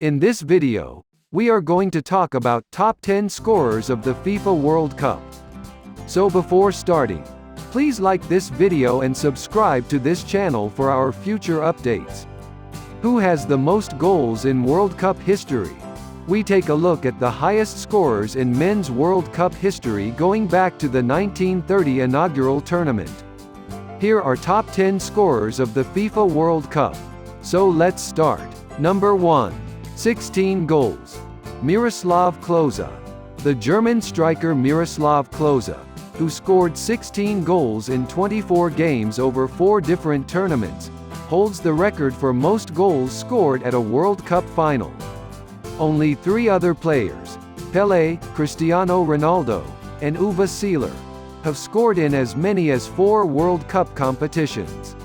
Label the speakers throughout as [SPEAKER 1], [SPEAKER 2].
[SPEAKER 1] In this video, we are going to talk about top 10 scorers of the FIFA World Cup. So before starting, please like this video and subscribe to this channel for our future updates. Who has the most goals in World Cup history? We take a look at the highest scorers in men's World Cup history going back to the 1930 inaugural tournament. Here are top 10 scorers of the FIFA World Cup. So let's start. Number 1. 16 goals. Miroslav Klose. The German striker Miroslav Klose, who scored 16 goals in 24 games over 4 different tournaments, holds the record for most goals scored at a World Cup final. Only 3 other players, Pelé, Cristiano Ronaldo, and Uwe Seeler, have scored in as many as 4 World Cup competitions.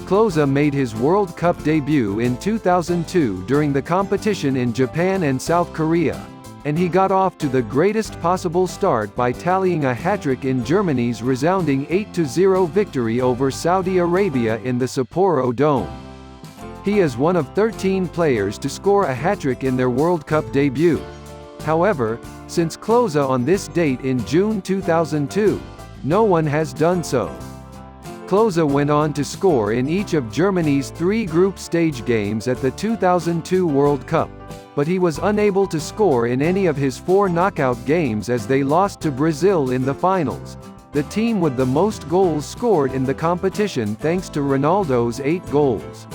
[SPEAKER 1] Klose made his World Cup debut in 2002 during the competition in Japan and South Korea, and he got off to the greatest possible start by tallying a hat-trick in Germany's resounding 8-0 victory over Saudi Arabia in the Sapporo Dome. He is one of 13 players to score a hat-trick in their World Cup debut. However, since Klose on this date in June 2002, no one has done so. Klose went on to score in each of Germany's 3 group stage games at the 2002 World Cup, but he was unable to score in any of his 4 knockout games as they lost to Brazil in the finals, the team with the most goals scored in the competition thanks to Ronaldo's 8 goals.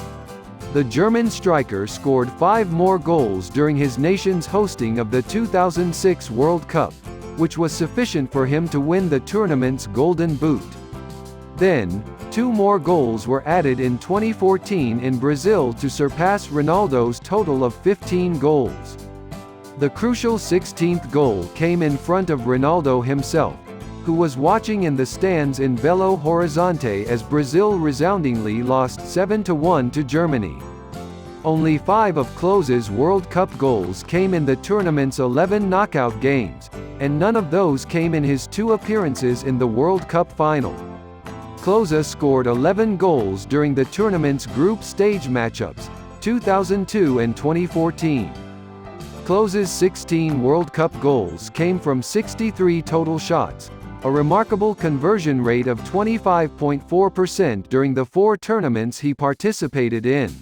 [SPEAKER 1] The German striker scored 5 more goals during his nation's hosting of the 2006 World Cup, which was sufficient for him to win the tournament's Golden Boot. Then, 2 more goals were added in 2014 in Brazil to surpass Ronaldo's total of 15 goals. The crucial 16th goal came in front of Ronaldo himself, who was watching in the stands in Belo Horizonte as Brazil resoundingly lost 7-1 to Germany. Only 5 of Klose's World Cup goals came in the tournament's 11 knockout games, and none of those came in his 2 appearances in the World Cup final. Klose scored 11 goals during the tournament's group stage matchups, 2002 and 2014. Klose's 16 World Cup goals came from 63 total shots, a remarkable conversion rate of 25.4% during the 4 tournaments he participated in.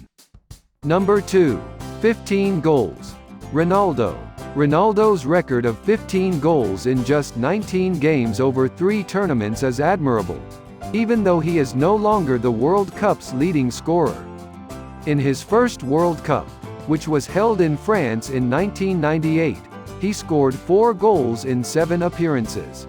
[SPEAKER 1] Number 2. 15 goals. Ronaldo. Ronaldo's record of 15 goals in just 19 games over 3 tournaments is admirable, even though he is no longer the World Cup's leading scorer. In his first World Cup, which was held in France in 1998, he scored 4 goals in 7 appearances.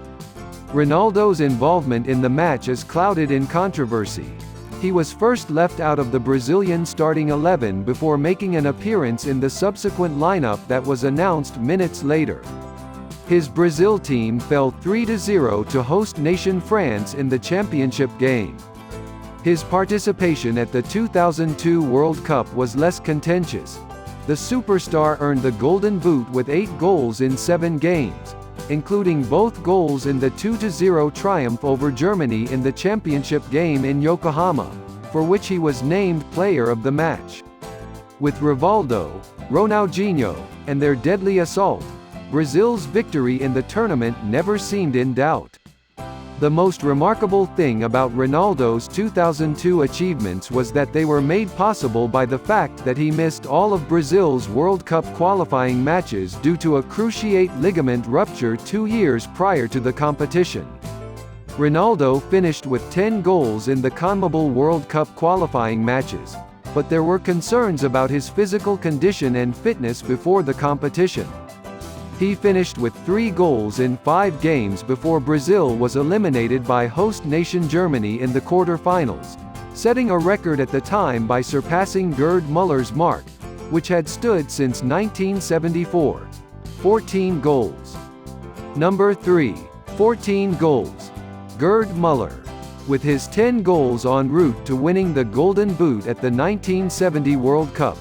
[SPEAKER 1] Ronaldo's involvement in the match is clouded in controversy. He was first left out of the Brazilian starting 11 before making an appearance in the subsequent lineup that was announced minutes later. His Brazil team fell 3-0 to host nation France in the championship game. His participation at the 2002 World Cup was less contentious. The superstar earned the Golden Boot with 8 goals in 7 games, including both goals in the 2-0 triumph over Germany in the championship game in Yokohama, for which he was named player of the match. With Rivaldo, Ronaldinho, and their deadly assault, Brazil's victory in the tournament never seemed in doubt. The most remarkable thing about Ronaldo's 2002 achievements was that they were made possible by the fact that he missed all of Brazil's World Cup qualifying matches due to a cruciate ligament rupture 2 years prior to the competition. Ronaldo finished with 10 goals in the CONMEBOL World Cup qualifying matches, but there were concerns about his physical condition and fitness before the competition. He finished with 3 goals in 5 games before Brazil was eliminated by host nation Germany in the quarter-finals, setting a record at the time by surpassing Gerd Müller's mark, which had stood since 1974. 14 goals. Number 3. 14 goals. Gerd Müller. With his 10 goals en route to winning the Golden Boot at the 1970 World Cup,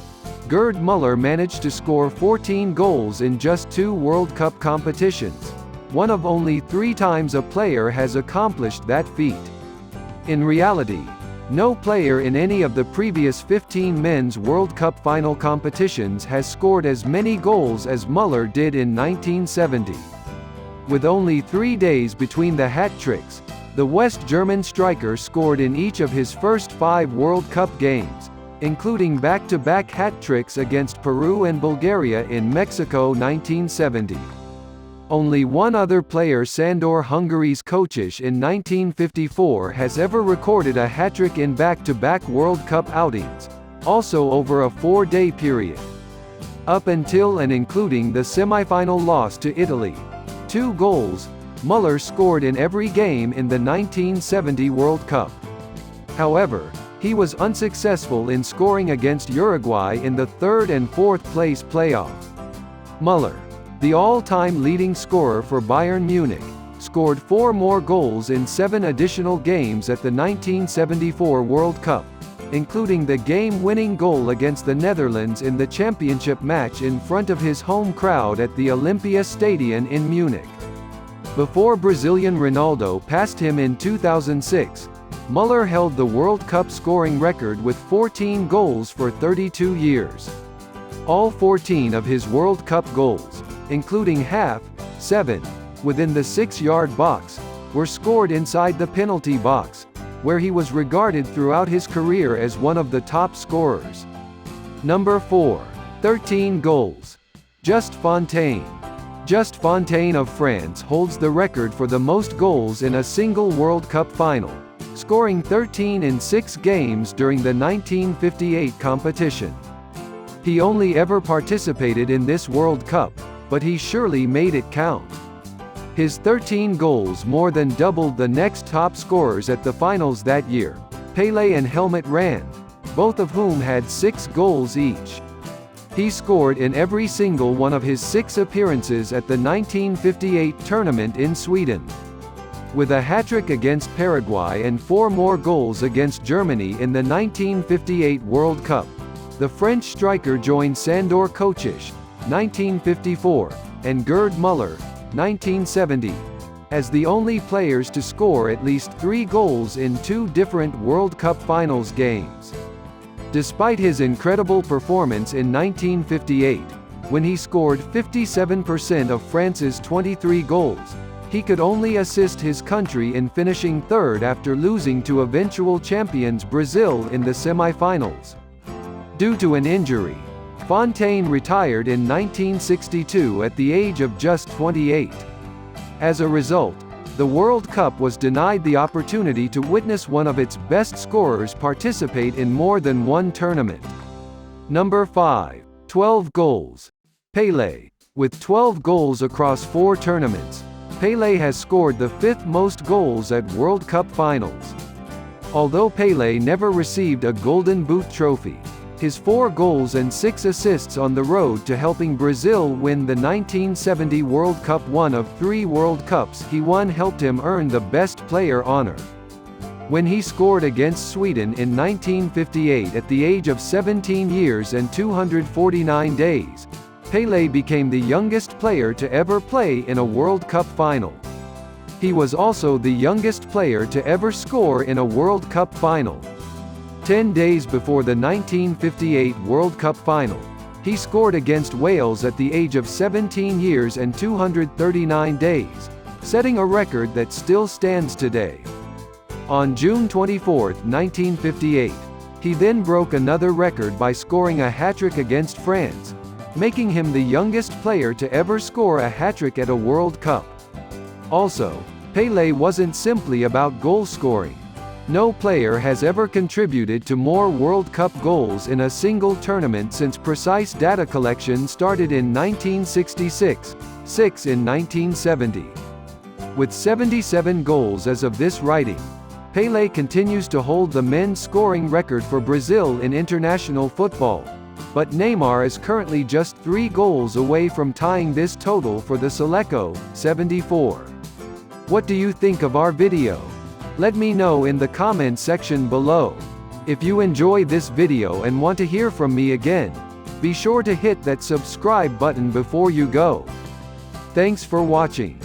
[SPEAKER 1] Gerd Müller managed to score 14 goals in just 2 World Cup competitions, one of only 3 times a player has accomplished that feat. In reality, No player in any of the previous 15 Men's World Cup final competitions has scored as many goals as Müller did in 1970. With only 3 days between the hat-tricks, the West German striker scored in each of his first 5 World Cup games, including back-to-back hat-tricks against Peru and Bulgaria in Mexico 1970. Only one other player, Sandor Hungary's Kocsis in 1954, has ever recorded a hat-trick in back-to-back World Cup outings, also over a 4-day period. Up until and including the semi-final loss to Italy, 2 goals, Müller scored in every game in the 1970 World Cup. However, he was unsuccessful in scoring against Uruguay in the 3rd and 4th place playoff. Müller, the all-time leading scorer for Bayern Munich, scored 4 more goals in 7 additional games at the 1974 World Cup, including the game-winning goal against the Netherlands in the championship match in front of his home crowd at the Olympia Stadion in Munich. Before Brazilian Ronaldo passed him in 2006, Müller held the World Cup scoring record with 14 goals for 32 years. All 14 of his World Cup goals, including 7 within the 6-yard box, were scored inside the penalty box, where he was regarded throughout his career as one of the top scorers. Number 4. 13 goals. Just Fontaine. Just Fontaine of France holds the record for the most goals in a single World Cup final, scoring 13 in 6 games during the 1958 competition. He only ever participated in this World Cup, but he surely made it count. His 13 goals more than doubled the next top scorers at the finals that year, Pelé and Helmut Rahn, both of whom had 6 goals each. He scored in every single one of his 6 appearances at the 1958 tournament in Sweden. With a hat-trick against Paraguay and 4 more goals against Germany in the 1958 World Cup, the French striker joined Sandor Kocsis, 1954, and Gerd Müller, 1970, as the only players to score at least 3 goals in 2 different World Cup finals games. Despite his incredible performance in 1958, when he scored 57% of France's 23 goals, he could only assist his country in finishing 3rd after losing to eventual champions Brazil in the semi-finals. Due to an injury, Fontaine retired in 1962 at the age of just 28. As a result, the World Cup was denied the opportunity to witness one of its best scorers participate in more than one tournament. Number 5. 12 goals. Pelé. With 12 goals across 4 tournaments, Pelé has scored the 5th most goals at World Cup finals. Although Pelé never received a Golden Boot trophy, his 4 goals and 6 assists on the road to helping Brazil win the 1970 World Cup, one of 3 World Cups he won, helped him earn the Best Player honor. When he scored against Sweden in 1958 at the age of 17 years and 249 days, Pelé became the youngest player to ever play in a World Cup final. He was also the youngest player to ever score in a World Cup final. 10 days before the 1958 World Cup final, he scored against Wales at the age of 17 years and 239 days, setting a record that still stands today. On June 24, 1958, he then broke another record by scoring a hat-trick against France, making him the youngest player to ever score a hat-trick at a World Cup. Also, Pelé wasn't simply about goal scoring. No player has ever contributed to more World Cup goals in a single tournament since precise data collection started in 1966, 6 in 1970. With 77 goals as of this writing, Pelé continues to hold the men's scoring record for Brazil in international football, but Neymar is currently just 3 goals away from tying this total for the Seleção, 74. What do you think of our video? Let me know in the comment section below. If you enjoy this video and want to hear from me again, be sure to hit that subscribe button before you go. Thanks for watching.